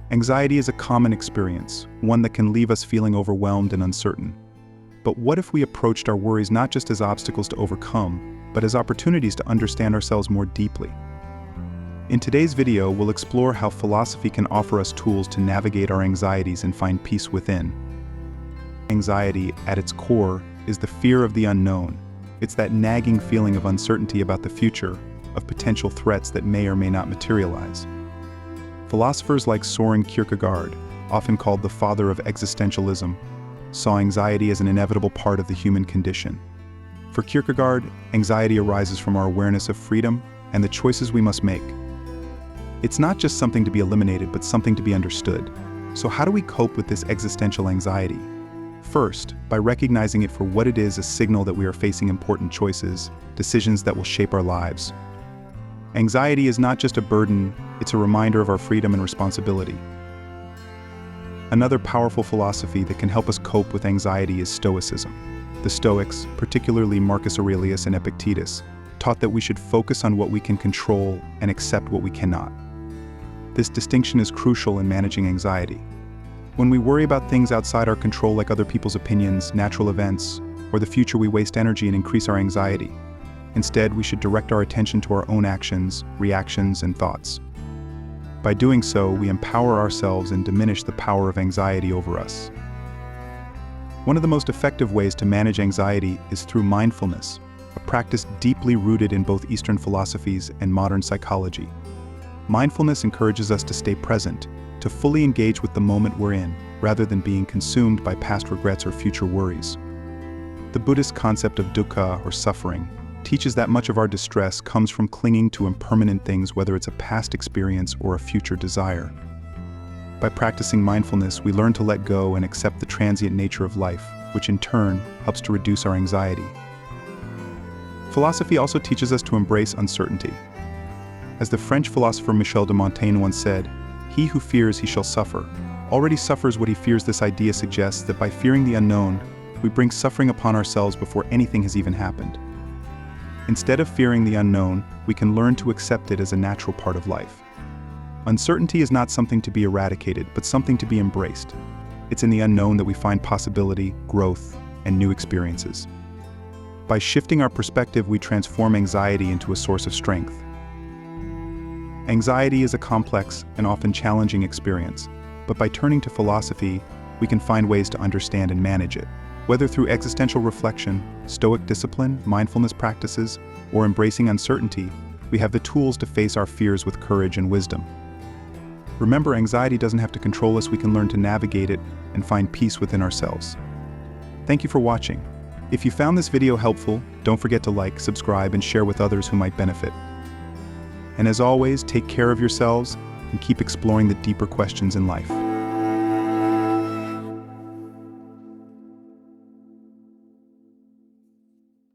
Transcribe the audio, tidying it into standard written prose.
Anxiety is a common experience, one that can leave us feeling overwhelmed and uncertain. But what if we approached our worries not just as obstacles to overcome, but as opportunities to understand ourselves more deeply? In today's video, we'll explore how philosophy can offer us tools to navigate our anxieties and find peace within. Anxiety, at its core, is the fear of the unknown. It's that nagging feeling of uncertainty about the future, of potential threats that may or may not materialize. Philosophers like Søren Kierkegaard, often called the father of existentialism, saw anxiety as an inevitable part of the human condition. For Kierkegaard, anxiety arises from our awareness of freedom and the choices we must make. It's not just something to be eliminated, but something to be understood. So how do we cope with this existential anxiety? First, by recognizing it for what it is, a signal that we are facing important choices, decisions that will shape our lives. Anxiety is not just a burden, it's a reminder of our freedom and responsibility. Another powerful philosophy that can help us cope with anxiety is Stoicism. The Stoics, particularly Marcus Aurelius and Epictetus, taught that we should focus on what we can control and accept what we cannot. This distinction is crucial in managing anxiety. When we worry about things outside our control, like other people's opinions, natural events, or the future, we waste energy and increase our anxiety. Instead, we should direct our attention to our own actions, reactions, and thoughts. By doing so, we empower ourselves and diminish the power of anxiety over us. One of the most effective ways to manage anxiety is through mindfulness, a practice deeply rooted in both Eastern philosophies and modern psychology. Mindfulness encourages us to stay present, to fully engage with the moment we're in, rather than being consumed by past regrets or future worries. The Buddhist concept of dukkha, or suffering, teaches that much of our distress comes from clinging to impermanent things, whether it's a past experience or a future desire. By practicing mindfulness, we learn to let go and accept the transient nature of life, which in turn helps to reduce our anxiety. Philosophy also teaches us to embrace uncertainty. As the French philosopher Michel de Montaigne once said, "He who fears, he shall suffer. Already suffers what he fears." This idea suggests that by fearing the unknown, we bring suffering upon ourselves before anything has even happened. Instead of fearing the unknown, we can learn to accept it as a natural part of life. Uncertainty is not something to be eradicated, but something to be embraced. It's in the unknown that we find possibility, growth, and new experiences. By shifting our perspective, we transform anxiety into a source of strength. Anxiety is a complex and often challenging experience, but by turning to philosophy, we can find ways to understand and manage it. Whether through existential reflection, Stoic discipline, mindfulness practices, or embracing uncertainty, we have the tools to face our fears with courage and wisdom. Remember, anxiety doesn't have to control us. We can learn to navigate it and find peace within ourselves. Thank you for watching. If you found this video helpful, don't forget to like, subscribe, and share with others who might benefit. And as always, take care of yourselves and keep exploring the deeper questions in life.